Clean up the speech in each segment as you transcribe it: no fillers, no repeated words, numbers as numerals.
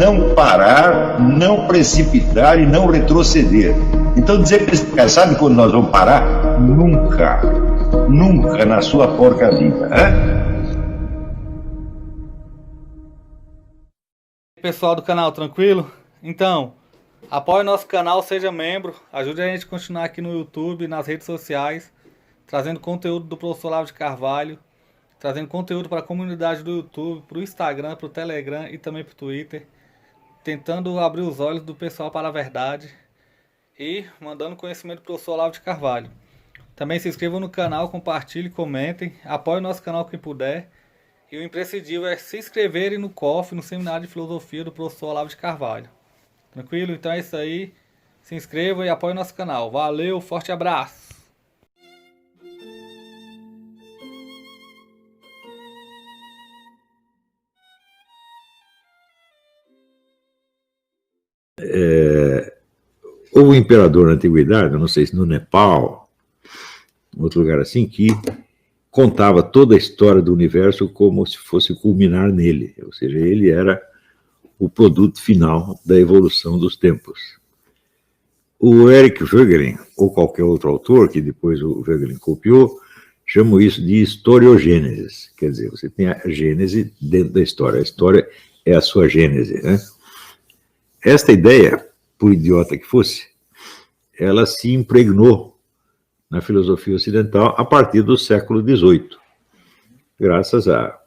não parar, não precipitar e não retroceder. Então dizer para esse cara, sabe quando nós vamos parar? Nunca. Nunca na sua porca vida. Pessoal do canal, tranquilo? Então, apoie nosso canal, seja membro, ajude a gente a continuar aqui no YouTube, nas redes sociais, trazendo conteúdo do professor Olavo de Carvalho, trazendo conteúdo para a comunidade do YouTube, para o Instagram, para o Telegram e também para o Twitter, tentando abrir os olhos do pessoal para a verdade e mandando conhecimento para o professor Olavo de Carvalho. Também se inscrevam no canal, compartilhem, comentem, apoie o nosso canal quem puder. E o imprescindível é se inscreverem no COF, no Seminário de Filosofia do professor Olavo de Carvalho. Tranquilo? Então é isso aí. Se inscrevam e apoiem o nosso canal. Valeu, forte abraço! Houve um imperador na antiguidade, não sei se no Nepal, outro lugar assim, que contava toda a história do universo como se fosse culminar nele, ou seja, ele era o produto final da evolução dos tempos. O Eric Voegelin, ou qualquer outro autor, que depois o Voegelin copiou, chamam isso de historiogênese, quer dizer, você tem a gênese dentro da história, a história é a sua gênese, né? Esta ideia, por idiota que fosse, ela se impregnou na filosofia ocidental a partir do século XVIII, graças a,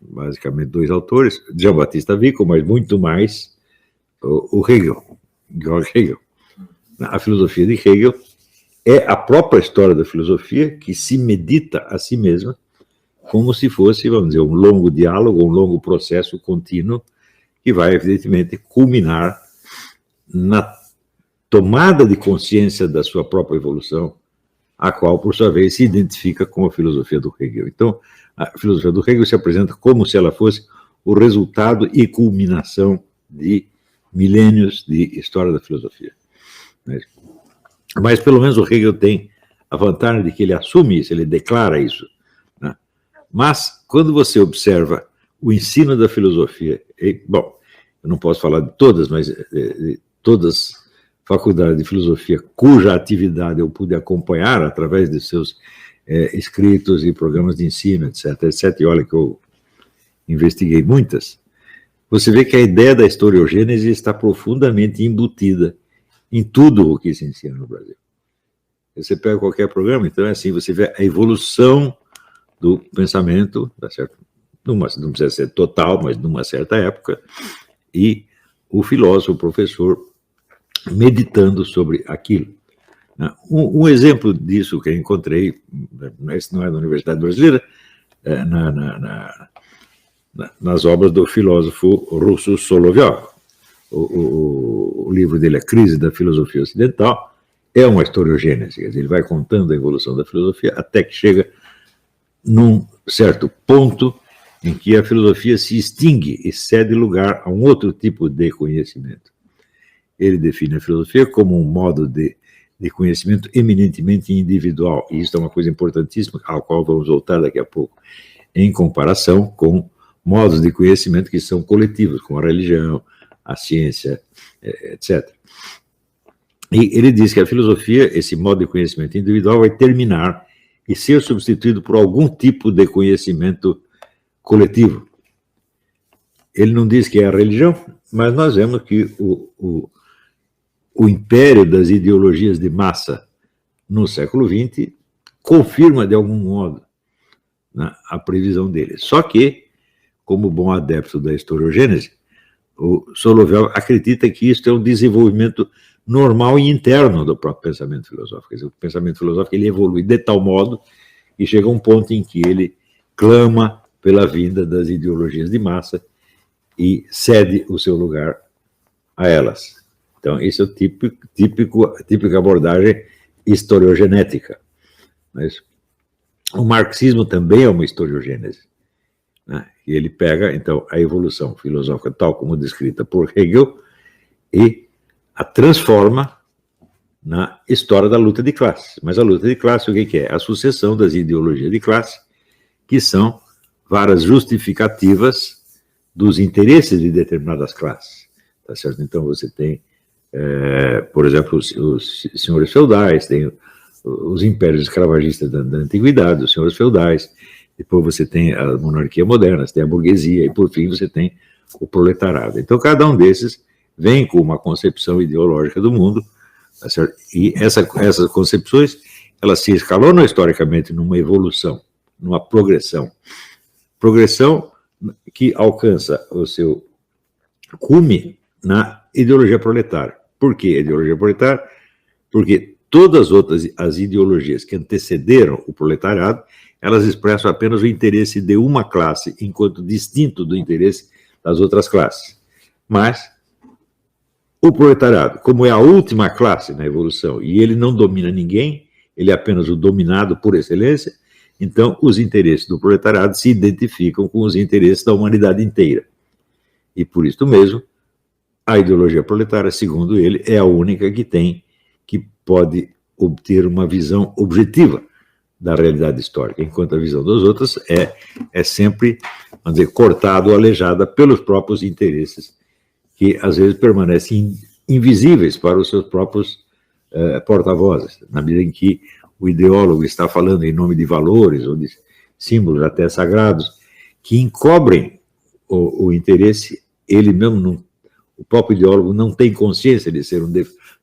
basicamente, dois autores, Jean-Baptiste Vico, mas muito mais o Hegel, Georg Hegel. A filosofia de Hegel é a própria história da filosofia que se medita a si mesma como se fosse, vamos dizer, um longo diálogo, um longo processo contínuo que vai, evidentemente, culminar na tomada de consciência da sua própria evolução, a qual, por sua vez, se identifica com a filosofia do Hegel. Então, a filosofia do Hegel se apresenta como se ela fosse o resultado e culminação de milênios de história da filosofia. Mas, pelo menos, o Hegel tem a vantagem de que ele assume isso, ele declara isso, né? Mas, quando você observa o ensino da filosofia, bom, eu não posso falar de todas, mas de todas faculdade de filosofia cuja atividade eu pude acompanhar através de seus escritos e programas de ensino, etc, etc, e olha que eu investiguei muitas, você vê que a ideia da historiogênese está profundamente embutida em tudo o que se ensina no Brasil. Você pega qualquer programa, então é assim, você vê a evolução do pensamento, tá certo? Não precisa ser total, mas numa certa época, e o filósofo, o professor, meditando sobre aquilo. Um exemplo disso que eu encontrei, esse não é da Universidade Brasileira, nas obras do filósofo russo Solovyov. O livro dele, A Crise da Filosofia Ocidental, é uma historiogênese, quer dizer, ele vai contando a evolução da filosofia até que chega num certo ponto em que a filosofia se extingue e cede lugar a um outro tipo de conhecimento. Ele define a filosofia como um modo de conhecimento eminentemente individual, e isso é uma coisa importantíssima, ao qual vamos voltar daqui a pouco, em comparação com modos de conhecimento que são coletivos, como a religião, a ciência, etc. E ele diz que a filosofia, esse modo de conhecimento individual, vai terminar e ser substituído por algum tipo de conhecimento coletivo. Ele não diz que é a religião, mas nós vemos que o império das ideologias de massa no século XX confirma, de algum modo, né, a previsão dele. Só que, como bom adepto da historiogênese, o Solovyov acredita que isso é um desenvolvimento normal e interno do próprio pensamento filosófico. Quer dizer, o pensamento filosófico ele evolui de tal modo que chega a um ponto em que ele clama pela vinda das ideologias de massa e cede o seu lugar a elas. Então, isso é a típica abordagem historiogenética. Mas o marxismo também é uma historiogênese, né? E ele pega, então, a evolução filosófica tal como descrita por Hegel e a transforma na história da luta de classes. Mas a luta de classe, o que é? A sucessão das ideologias de classe, que são várias justificativas dos interesses de determinadas classes. tá certo? Então você tem, por exemplo, os senhores feudais, tem os impérios escravagistas da antiguidade, os senhores feudais, depois você tem a monarquia moderna, você tem a burguesia, e por fim você tem o proletariado. Então cada um desses vem com uma concepção ideológica do mundo, tá certo? E essas concepções, elas se escalonam historicamente numa evolução, numa progressão que alcança o seu cume na ideologia proletária. Por que ideologia proletária? Porque todas as ideologias que antecederam o proletariado, elas expressam apenas o interesse de uma classe, enquanto distinto do interesse das outras classes. Mas o proletariado, como é a última classe na evolução, e ele não domina ninguém, ele é apenas o dominado por excelência, então os interesses do proletariado se identificam com os interesses da humanidade inteira. E por isso mesmo, a ideologia proletária, segundo ele, é a única que pode obter uma visão objetiva da realidade histórica, enquanto a visão das outras é sempre, vamos dizer, cortada ou aleijada pelos próprios interesses, que às vezes permanecem invisíveis para os seus próprios porta-vozes, na medida em que o ideólogo está falando em nome de valores ou de símbolos até sagrados, que encobrem o interesse, ele mesmo, o próprio ideólogo não tem consciência de ser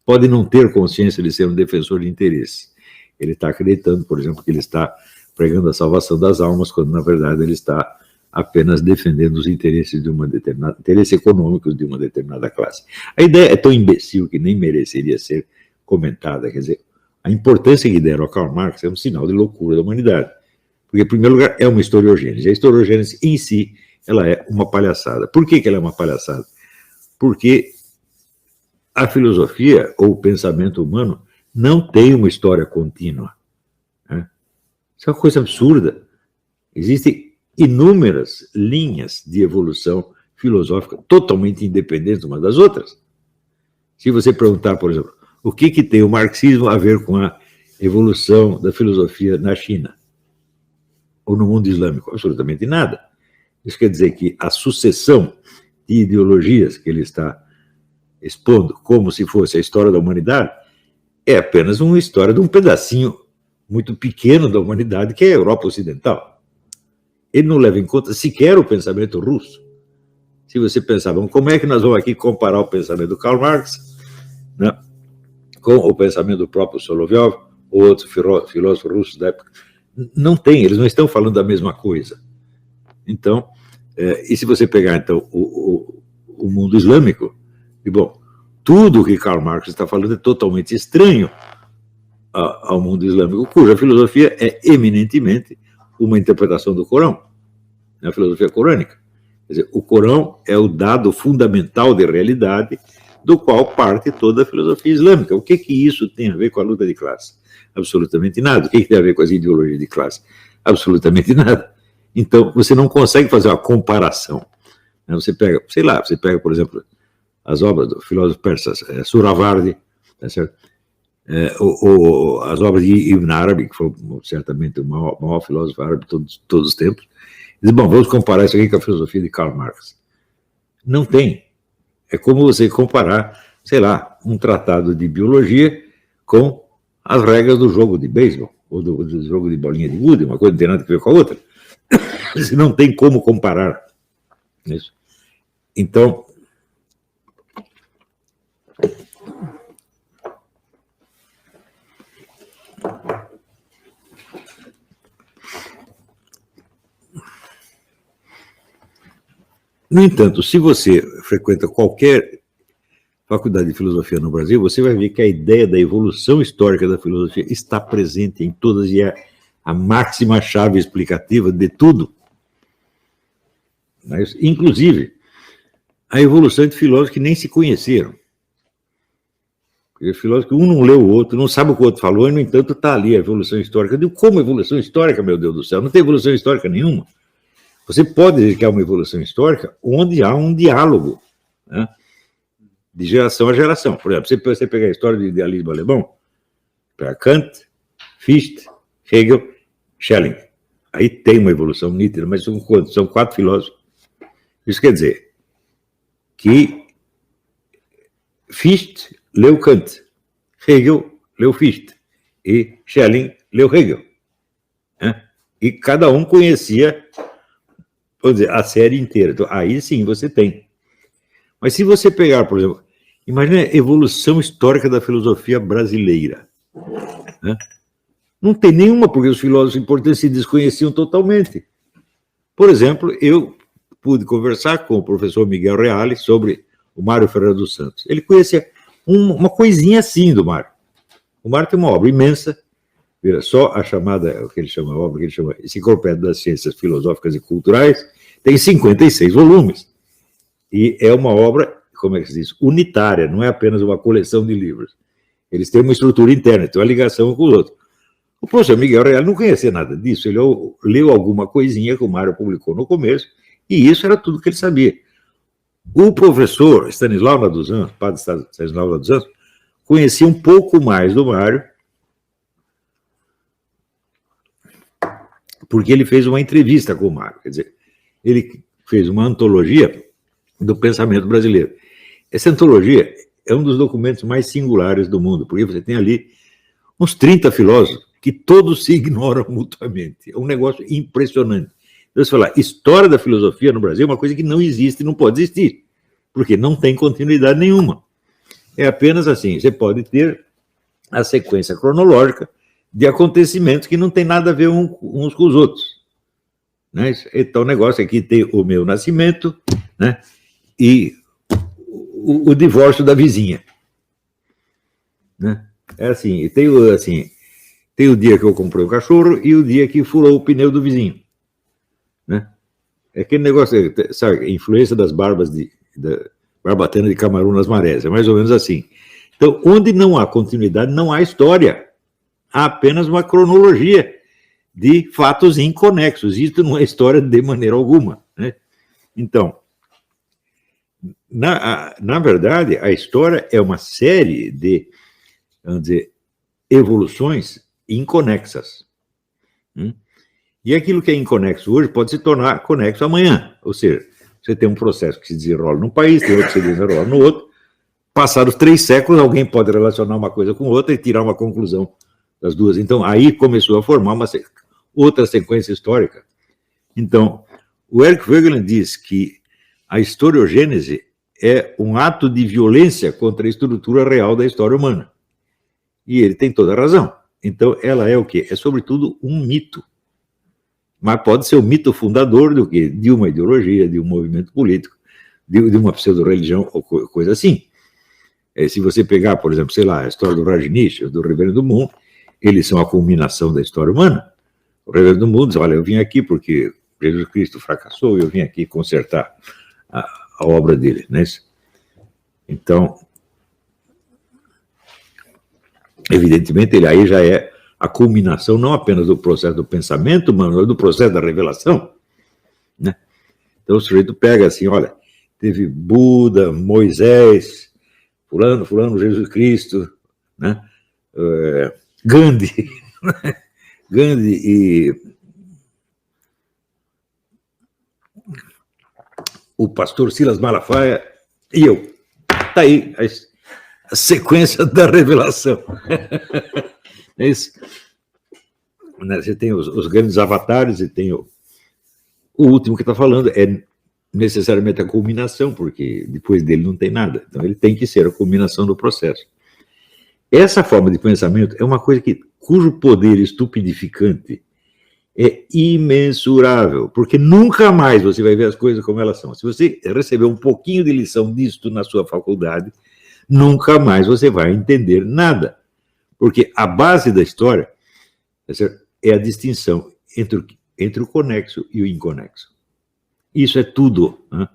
pode não ter consciência de ser um defensor de interesse. Ele está acreditando, por exemplo, que ele está pregando a salvação das almas, quando na verdade ele está apenas defendendo os interesses interesses econômicos de uma determinada classe. A ideia é tão imbecil que nem mereceria ser comentada. Quer dizer, a importância que deram a Karl Marx é um sinal de loucura da humanidade. Porque, em primeiro lugar, é uma historiogênese. A historiogênese em si, ela é uma palhaçada. Por que ela é uma palhaçada? Porque a filosofia ou o pensamento humano não tem uma história contínua. Né? Isso é uma coisa absurda. Existem inúmeras linhas de evolução filosófica totalmente independentes umas das outras. Se você perguntar, por exemplo, o que tem o marxismo a ver com a evolução da filosofia na China ou no mundo islâmico? Absolutamente nada. Isso quer dizer que a sucessão de ideologias que ele está expondo como se fosse a história da humanidade é apenas uma história de um pedacinho muito pequeno da humanidade, que é a Europa Ocidental. Ele não leva em conta sequer o pensamento russo. Se você pensar, como é que nós vamos aqui comparar o pensamento do Karl Marx, né, com o pensamento do próprio Solovyov ou outros filósofos russos da época? Não tem, eles não estão falando da mesma coisa. Então, e se você pegar então o mundo islâmico, tudo o que Karl Marx está falando é totalmente estranho ao mundo islâmico, cuja filosofia é eminentemente uma interpretação do Corão, a filosofia corânica. Quer dizer, o Corão é o dado fundamental de realidade do qual parte toda a filosofia islâmica. O que isso tem a ver com a luta de classe? Absolutamente nada. O que tem a ver com as ideologias de classe? Absolutamente nada. Então, você não consegue fazer uma comparação. Você pega, por exemplo, as obras do filósofo persa Suravardi, tá certo? As obras de Ibn Arabi, que foi certamente o maior filósofo árabe de todos os tempos. Diz, vamos comparar isso aqui com a filosofia de Karl Marx. Não tem. É como você comparar, um tratado de biologia com as regras do jogo de beisebol, ou do jogo de bolinha de gude, uma coisa não tem nada a ver com a outra. Você não tem como comparar isso. Então, no entanto, se você frequenta qualquer faculdade de filosofia no Brasil, você vai ver que a ideia da evolução histórica da filosofia está presente em todas e é a máxima chave explicativa de tudo. Mas, inclusive, a evolução de filósofos que nem se conheceram. Porque filósofos que um não leu o outro, não sabe o que o outro falou, e, no entanto, está ali a evolução histórica. Eu digo, como evolução histórica, meu Deus do céu? Não tem evolução histórica nenhuma. Você pode dizer que há uma evolução histórica onde há um diálogo, né, de geração a geração. Por exemplo, você pegar a história do idealismo alemão, para Kant, Fichte, Hegel, Schelling. Aí tem uma evolução nítida, mas são quantos? São 4 filósofos. Isso quer dizer que Fichte leu Kant, Hegel leu Fichte e Schelling leu Hegel. Né? E cada um conhecia, vamos dizer, a série inteira. Então, aí sim você tem. Mas se você pegar, por exemplo, imagine a evolução histórica da filosofia brasileira. Né? Não tem nenhuma, porque os filósofos importantes se desconheciam totalmente. Por exemplo, eu pude conversar com o professor Miguel Reale sobre o Mário Ferreira dos Santos. Ele conhecia uma coisinha assim do Mário. O Mário tem uma obra imensa, só a chamada, o que ele chama, a obra que ele chama Enciclopédia das Ciências Filosóficas e Culturais, tem 56 volumes. E é uma obra, como é que se diz, unitária, não é apenas uma coleção de livros. Eles têm uma estrutura interna, tem uma ligação um com o outro. O professor Miguel Reale não conhecia nada disso, ele leu alguma coisinha que o Mário publicou no começo, e isso era tudo que ele sabia. O professor Stanislau Nadusan, padre Stanislau Nadusan, conhecia um pouco mais do Mário, porque ele fez uma entrevista com o Mário, quer dizer, ele fez uma antologia do pensamento brasileiro. Essa antologia é um dos documentos mais singulares do mundo, porque você tem ali uns 30 filósofos que todos se ignoram mutuamente. É um negócio impressionante. Então, você fala, história da filosofia no Brasil é uma coisa que não existe, não pode existir, porque não tem continuidade nenhuma. É apenas assim, você pode ter a sequência cronológica de acontecimentos que não tem nada a ver uns com os outros. Né? Então, o negócio aqui tem o meu nascimento, né? E o divórcio da vizinha. Né? É assim, tem o dia que eu comprei o cachorro e o dia que furou o pneu do vizinho. Né? É aquele negócio, sabe, a influência das barbas da barbatana de Camarão nas marés, é mais ou menos assim. Então, onde não há continuidade, não há história. Há apenas uma cronologia de fatos inconexos. Isso não é história de maneira alguma. Né? Então, na verdade, a história é uma série de, vamos dizer, evoluções inconexas. E aquilo que é inconexo hoje pode se tornar conexo amanhã. Ou seja, você tem um processo que se desenrola num país, tem outro que se desenrola no outro. Passados 3 séculos, alguém pode relacionar uma coisa com outra e tirar uma conclusão das duas. Então, aí começou a formar uma outra sequência histórica. Então, o Eric Voegelin diz que a historiogênese é um ato de violência contra a estrutura real da história humana. E ele tem toda a razão. Então, ela é o quê? É, sobretudo, um mito. Mas pode ser o mito fundador do quê? De uma ideologia, de um movimento político, de uma pseudo-religião ou coisa assim. Se você pegar, por exemplo, sei lá, a história do Rajneesh, do Reverendo Moon, eles são a culminação da história humana. O Reverendo Moon diz, olha, eu vim aqui porque Jesus Cristo fracassou e eu vim aqui consertar a obra dele. Né? Então, evidentemente, ele aí já é a culminação não apenas do processo do pensamento, mas do processo da revelação. Né? Então o sujeito pega assim, olha, teve Buda, Moisés, fulano, Jesus Cristo, né? Gandhi, Gandhi e o pastor Silas Malafaia e eu. Está aí a sequência da revelação. É isso. Você tem os grandes avatares e tem o último que está falando, é necessariamente a culminação, porque depois dele não tem nada. Então ele tem que ser a culminação do processo. Essa forma de pensamento é uma coisa cujo poder estupidificante é imensurável, porque nunca mais você vai ver as coisas como elas são. Se você receber um pouquinho de lição disto na sua faculdade, nunca mais você vai entender nada. Porque a base da história é a distinção entre o conexo e o inconexo. Isso é tudo. Né?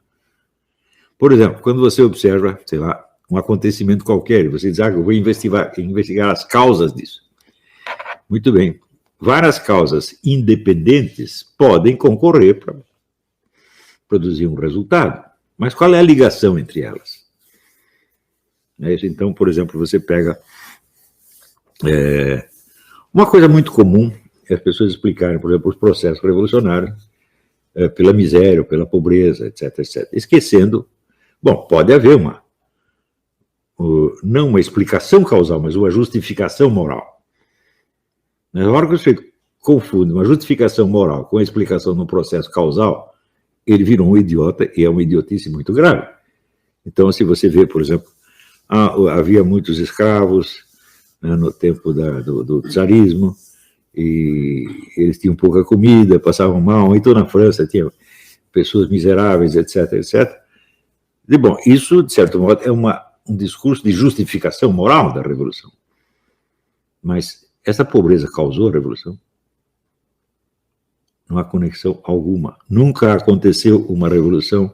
Por exemplo, quando você observa, sei lá, um acontecimento qualquer, e você diz, eu vou investigar as causas disso. Muito bem. Várias causas independentes podem concorrer para produzir um resultado. Mas qual é a ligação entre elas? Então, por exemplo, você pega... uma coisa muito comum é as pessoas explicarem, por exemplo, os processos revolucionários pela miséria, pela pobreza, etc, etc. Esquecendo, bom, pode haver não uma explicação causal, mas uma justificação moral. Na hora que o sujeito confunde uma justificação moral com a explicação no processo causal, ele virou um idiota, e é uma idiotice muito grave. Então, se você vê, por exemplo, havia muitos escravos, né, no tempo do czarismo, e eles tinham pouca comida, passavam mal, então na França tinha pessoas miseráveis, etc, etc. E, bom, isso, de certo modo, é um discurso de justificação moral da Revolução. Mas essa pobreza causou a Revolução? Não há conexão alguma. Nunca aconteceu uma revolução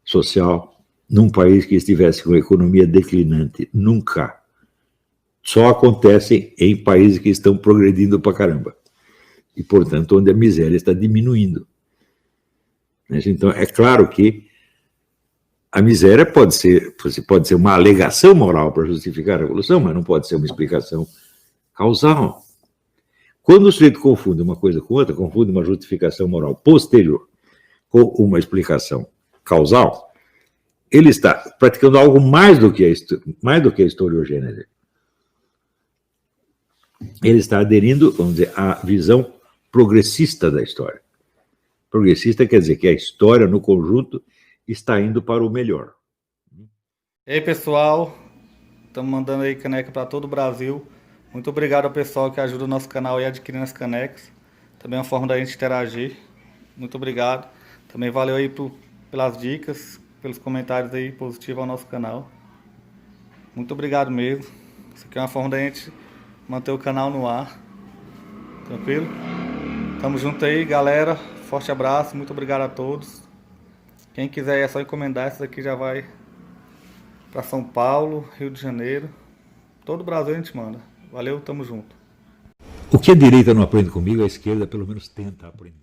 social num país que estivesse com a economia declinante. Nunca. Só acontece em países que estão progredindo pra caramba. E, portanto, onde a miséria está diminuindo. Então, é claro que a miséria pode ser uma alegação moral para justificar a revolução, mas não pode ser uma explicação causal. Quando o sujeito confunde uma coisa com outra, confunde uma justificação moral posterior com uma explicação causal, ele está praticando algo mais do que a historiogênese. Ele está aderindo, vamos dizer, à visão progressista da história. Progressista quer dizer que a história, no conjunto, está indo para o melhor. E aí, pessoal, estamos mandando aí caneca para todo o Brasil. Muito obrigado ao pessoal que ajuda o nosso canal aí adquirindo as canecas. Também é uma forma da gente interagir. Muito obrigado. Também valeu aí pelas dicas, pelos comentários aí positivos ao nosso canal. Muito obrigado mesmo. Isso aqui é uma forma da gente manter o canal no ar. Tranquilo? Tamo junto aí, galera. Forte abraço. Muito obrigado a todos. Quem quiser é só encomendar. Essa daqui já vai para São Paulo, Rio de Janeiro. Todo o Brasil a gente manda. Valeu, tamo junto. O que a direita não aprende comigo, a esquerda pelo menos tenta aprender.